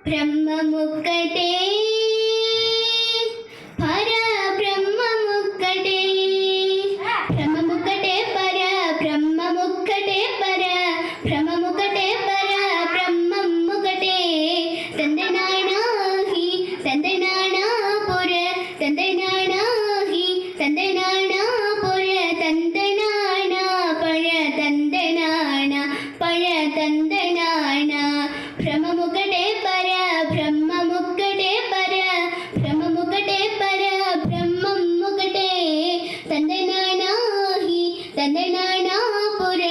బ్రహ్మముక్కటే పర బ్రహ్మముక్కటే బ్రహ్మముక్కటే పర బ్రహ్మముక్కటే పర బ్రహ్మముక్కటే పర బ్రహ్మముక్కటే తందనానాహి తందనానాపుర తందనానాహి తందనానాపుర తందనానా పర తందనానా పర తందనానా బ్రహ్మముక్కటే పర బ్రహ్మముక్కటే పర బ్రహ్మముక్కటే పర బ్రహ్మముక్కటే తందనానాహి తందనానాపుర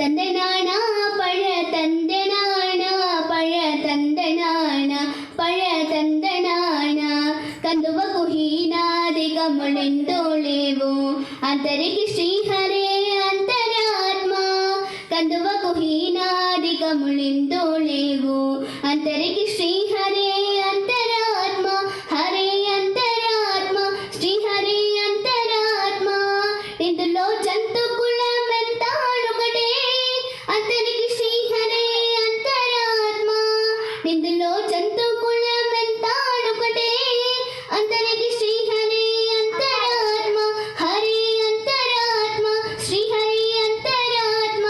తందనానా పర తందనానా పర తందనానా పర తందనానా కందువకు హీనాదికములెంతో లేవు అంతరికి శ్రీహరే అంతరాత్మ కందువకు హీనాదికములెంతో లేవు అంతరికి శ్రీహరే అంతరాత్మ హరే అంతరాత్మ శ్రీహరే అంతరాత్మ ఇందులో జంతు కులమెంతాడొకటే అంతరికి శ్రీహరే అంతరాత్మ ఇందులో జంతు కులమెంతాడొకటే అంతరికి శ్రీహరే అంతరాత్మ హరే అంతరాత్మ శ్రీహరే అంతరాత్మ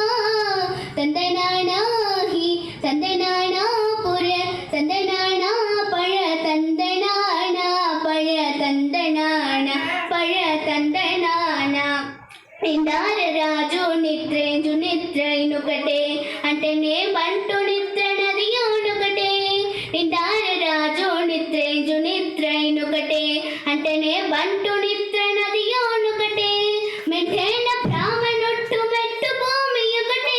తందనానాహి తందనానాపుర తందనానా పర తందనానా పర తందనానా పర తందనానా నిందార రాజు నిద్రేంజు నిద్రైనొకటే అంటేనే బంటు నిద్ర నదియోనొకటే నిందార రాజు నిద్రేంజు నిద్రైనొకటే అంటేనే బంటు నిద్ర నదియోనొకటే మెంటేన బ్రాహ్మణుట్టు మెట్టు భూమి ఒకటే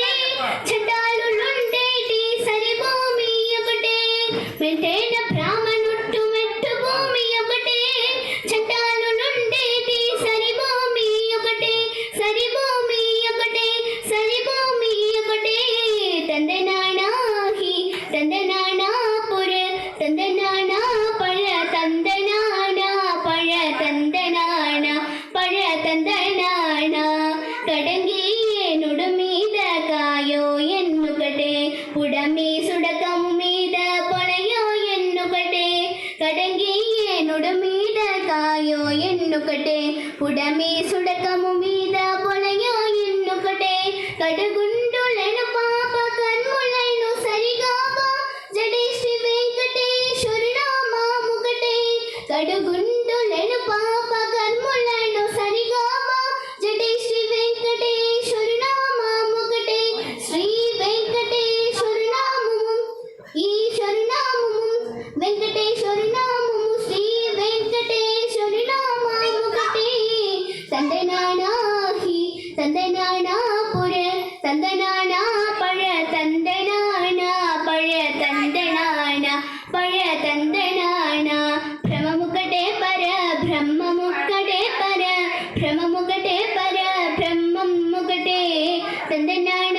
చటాలు నుండేటి సరి భూమి ఒకటే మెంటేన బ్రాహ్మణుట్టు మెట్టు భూమి ఒకటే చటాలు నుండేటి సరి భూమి ఒకటే సరి భూమి ఒకటే సరి భూమి ఒకటే తందనానాహి తందనానాపుర తందనానా పర తందనానా పర తందనానా పర తందనానా కడంగి ఏనుడు మీద కాయో ఎన్నుకటే పుడమి సుడకం మీద పొలయో ఎన్నుకటే కడంగి ఏనుడు మీద కాయో ఎన్నుకటే పుడమి సుడకము మీద పొలయో ఎన్నుకటే కడుగుండులను పాప కన్ములను సరిగాబా జడే శ్రీ వెంకటేశ్వర నామముకటే కడుగుండులను పాప కన్ములను సరిగాబా జడే శ్రీ వెంకటేశ్వర నామముకటే శ్రీ వెంకటేశ్వర నామము ఈశ్వర నామము వెంకటేశ్వర నామము శ్రీ వెంకటేశ్వర నామముకటే తందనానాహి తందనానాపుర తందనానా పర తందనానా పర తందనానా పర తందనానా బ్రహ్మముక్కటే పర బ్రహ్మముక్కటే పర బ్రహ్మముక్కటే పర బ్రహ్మముక్కటే తందనానా